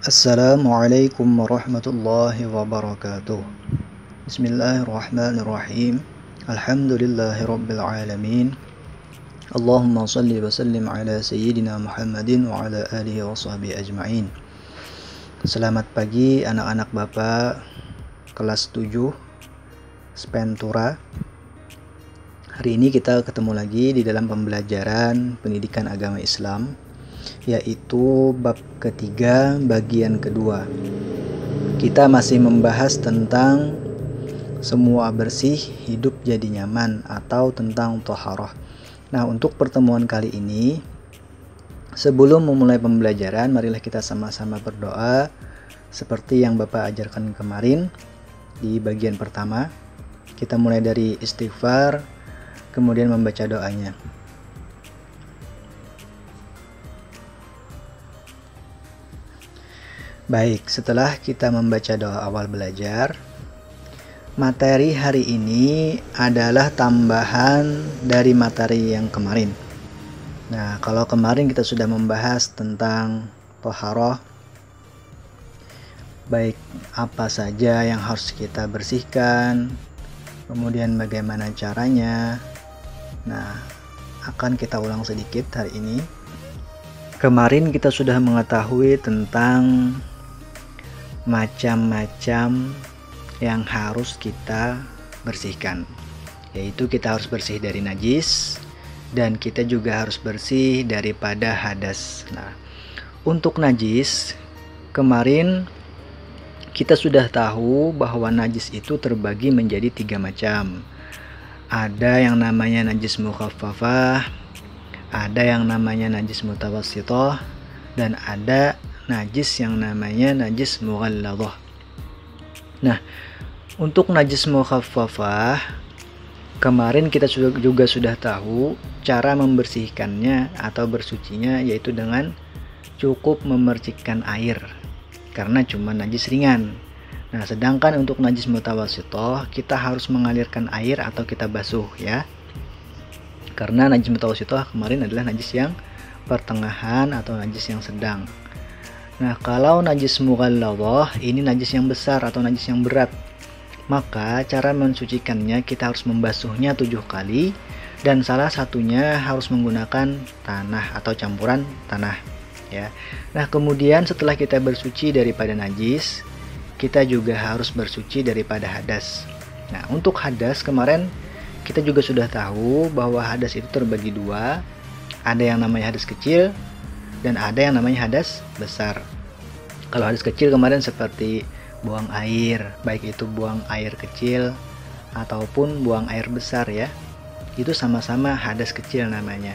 Assalamualaikum warahmatullahi wabarakatuh. Bismillahirrahmanirrahim. Alhamdulillahirabbil alamin. Allahumma shalli wa sallim ala sayyidina Muhammadin wa ala alihi wa sahbihi ajma'in. Selamat pagi anak-anak Bapak kelas 7 Spentura. Hari ini kita ketemu lagi di dalam pembelajaran pendidikan agama Islam, yaitu bab ketiga bagian kedua. Kita masih membahas tentang semua bersih hidup jadi nyaman atau tentang thaharah. Nah, untuk pertemuan kali ini, sebelum memulai pembelajaran, marilah kita sama-sama berdoa seperti yang Bapak ajarkan kemarin di bagian pertama. Kita mulai dari istighfar, kemudian membaca doanya. Baik, setelah kita membaca doa awal belajar, materi hari ini adalah tambahan dari materi yang kemarin. Nah, kalau kemarin kita sudah membahas tentang thaharah, baik apa saja yang harus kita bersihkan, kemudian bagaimana caranya. Nah, akan kita ulang sedikit hari ini. Kemarin kita sudah mengetahui tentang macam-macam yang harus kita bersihkan, yaitu kita harus bersih dari najis dan kita juga harus bersih daripada hadas. Nah, untuk najis, kemarin kita sudah tahu bahwa najis itu terbagi menjadi 3 macam. Ada yang namanya najis mukhaffafah, ada yang namanya najis mutawassithah, dan ada najis yang namanya najis mughalladhah. Nah, untuk najis mukhaffafah, kemarin kita juga sudah tahu cara membersihkannya atau bersucinya, yaitu dengan cukup memercikkan air karena cuma najis ringan. Nah, sedangkan untuk najis mutawassithah kita harus mengalirkan air atau kita basuh ya. Karena najis mutawassithah kemarin adalah najis yang pertengahan atau najis yang sedang. Nah, kalau najis mughalladhah ini najis yang besar atau najis yang berat. Maka cara mensucikannya kita harus membasuhnya 7 kali dan salah satunya harus menggunakan tanah atau campuran tanah ya. Nah, kemudian setelah kita bersuci daripada najis, kita juga harus bersuci daripada hadas. Nah, untuk hadas kemarin kita juga sudah tahu bahwa hadas itu terbagi 2. Ada yang namanya hadas kecil dan ada yang namanya hadas besar. Kalau hadas kecil kemarin seperti buang air, baik itu buang air kecil ataupun buang air besar ya, itu sama-sama hadas kecil namanya.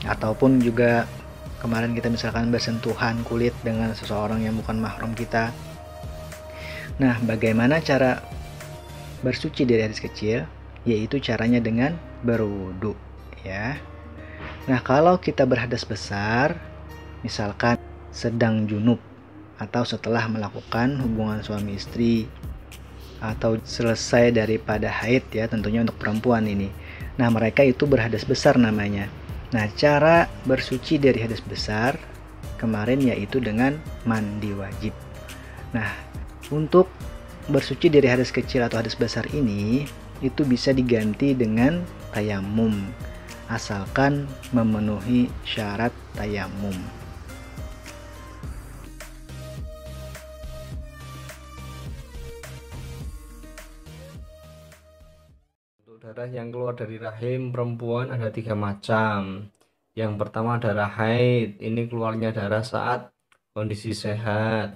Ataupun juga kemarin kita misalkan bersentuhan kulit dengan seseorang yang bukan mahram kita. Nah, bagaimana cara bersuci dari hadas kecil? Yaitu caranya dengan berwudu ya. Nah, kalau kita berhadas besar, misalkan sedang junub atau setelah melakukan hubungan suami istri atau selesai daripada haid ya, tentunya untuk perempuan ini. Nah, mereka itu berhadas besar namanya. Nah, cara bersuci dari hadas besar kemarin yaitu dengan mandi wajib. Nah, untuk bersuci dari hadas kecil atau hadas besar ini itu bisa diganti dengan tayamum, asalkan memenuhi syarat tayamum. Untuk darah yang keluar dari rahim perempuan ada 3 macam. Yang pertama darah haid, ini keluarnya darah saat kondisi sehat.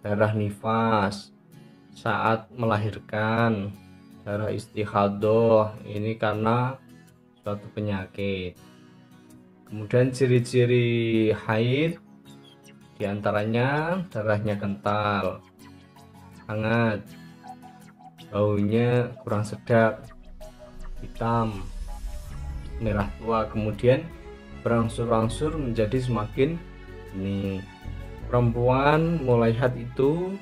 Darah nifas saat melahirkan. Darah istighadah, ini karena suatu penyakit. Kemudian ciri-ciri haid diantaranya darahnya kental, hangat, baunya kurang sedap, hitam, merah tua, kemudian berangsur-angsur menjadi semakin bening. Perempuan mulai haid itu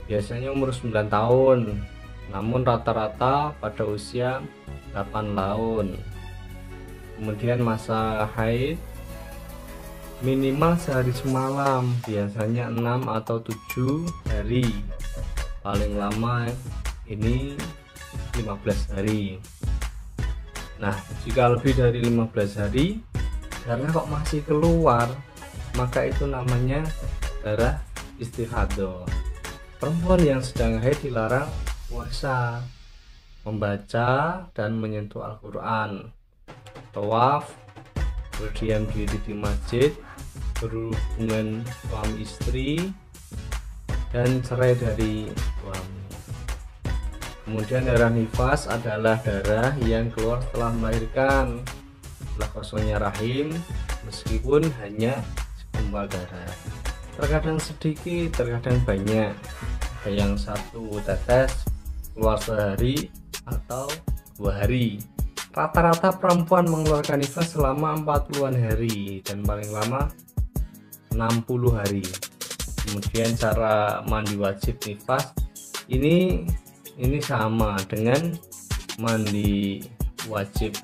biasanya umur 9 tahun, namun rata-rata pada usia 8 tahun. Kemudian masa haid minimal sehari semalam, biasanya 6 atau 7 hari, paling lama ini 15 hari. Nah, jika lebih dari 15 hari darah kok masih keluar, maka itu namanya darah istihadah. Perempuan yang sedang haid dilarang puasa, membaca dan menyentuh Al-Quran, tawaf, berdiam diri di masjid, berhubungan suami istri, dan cerai dari suami. Kemudian darah nifas adalah darah yang keluar setelah melahirkan, setelah kosongnya rahim, meskipun hanya segumpal darah. Terkadang sedikit, terkadang banyak. Ada yang 1 tetes keluar sehari atau 2 hari. Rata-rata perempuan mengeluarkan nifas selama 40-an hari dan paling lama 60 hari. Kemudian cara mandi wajib nifas ini sama dengan mandi wajib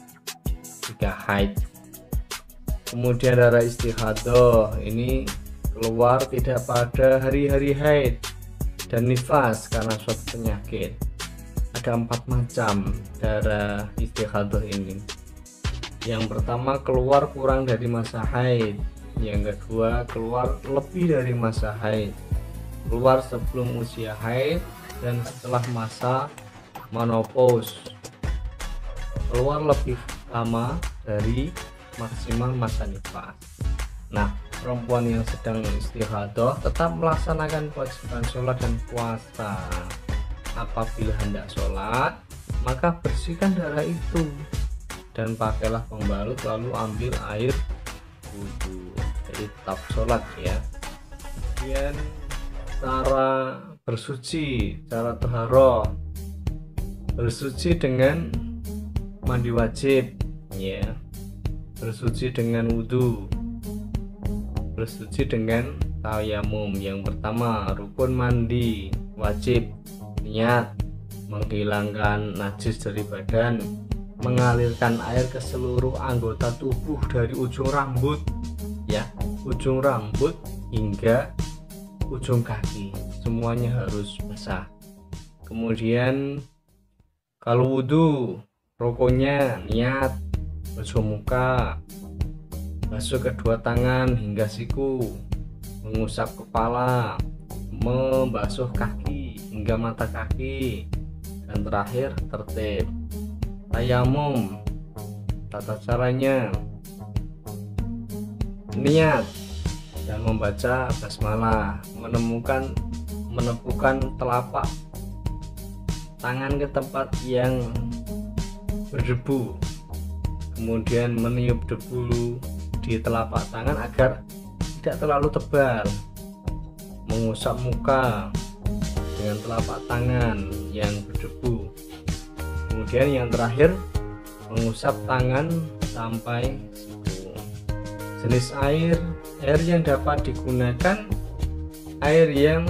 jika haid. Kemudian darah istihadah ini keluar tidak pada hari-hari haid dan nifas karena suatu penyakit. Ada 4 macam darah istihadah ini. Yang pertama, keluar kurang dari masa haid. Yang kedua, keluar lebih dari masa haid, keluar sebelum usia haid dan setelah masa menopause, keluar lebih lama dari maksimal masa nifas. Nah, perempuan yang sedang istihadah tetap melaksanakan kewajiban sholat dan puasa. Apabila hendak sholat, maka bersihkan darah itu dan pakailah pembalut, lalu ambil air wudhu. Jadi tetap sholat ya. Kemudian cara bersuci, cara taharah, bersuci dengan mandi wajib ya, bersuci dengan wudhu, bersuci dengan tayamum. Yang pertama, rukun mandi wajib, niat menghilangkan najis dari badan, mengalirkan air ke seluruh anggota tubuh dari ujung rambut ya, ujung rambut hingga ujung kaki, semuanya harus basah. Kemudian kalau wudhu, rukunnya niat, basuh muka, basuh kedua tangan hingga siku, mengusap kepala, membasuh kaki hingga mata kaki, dan terakhir tertib. Tayamum, tata caranya niat dan membaca basmalah, menepukan telapak tangan ke tempat yang berdebu, kemudian meniup debu di telapak tangan agar tidak terlalu tebal, mengusap muka dengan telapak tangan yang berdebu, kemudian yang terakhir mengusap tangan sampai siku. Jenis air yang dapat digunakan air yang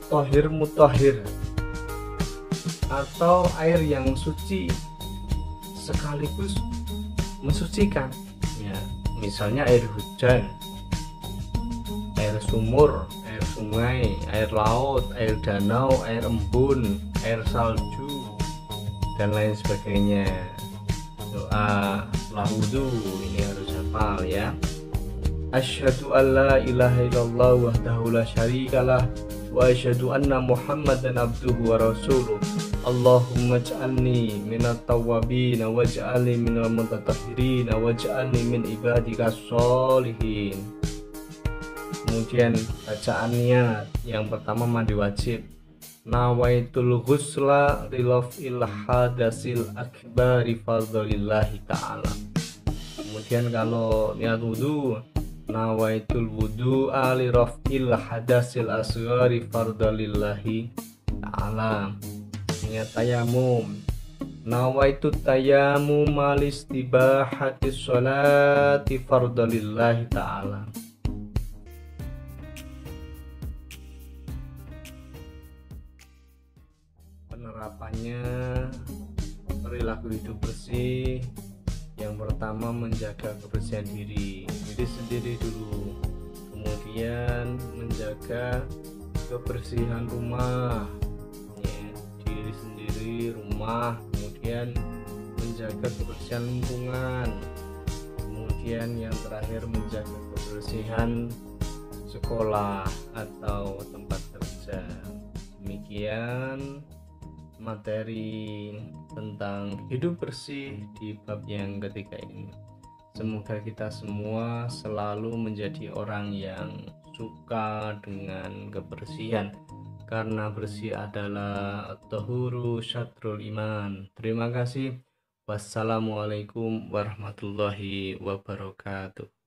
tohir mutahhir atau air yang suci sekaligus mensucikan ya, misalnya air hujan, air sumur, air sungai, air laut, air danau, air embun, air salju, dan lain sebagainya. Doa setelah wudhu ini harus hafal ya. Asyhadu an la ilaha illallah wahdahu la syarikalah wa asyhadu anna muhammadan abduhu wa rasuluh. Allahumma ij'alni minat tawwabin waj'alni minal mutatahhirin waj'alni min ibadika sholihin. Kemudian bacaan niat. Yang pertama mandi wajib, nawaitul ghusla lilafil hadasil akbari fadlillahi ta'ala. Kemudian kalau niat wudhu, nawaitul wudhu ali rafil hadasil asghari fadlillahi ta'ala. Niat tayamum, nawaitu tayamum alistibahati sholati fardalillahi ta'ala. Penerapannya perilaku hidup bersih, Yang pertama, menjaga kebersihan diri sendiri dulu, kemudian menjaga kebersihan rumah, ya, diri sendiri, rumah, kemudian menjaga kebersihan lingkungan, kemudian yang terakhir menjaga kebersihan sekolah atau tempat kerja. Demikian materi tentang hidup bersih di bab yang ketiga ini. Semoga kita semua selalu menjadi orang yang suka dengan kebersihan, karena bersih adalah at-tahuru syatrul iman. Terima kasih. Wassalamualaikum warahmatullahi wabarakatuh.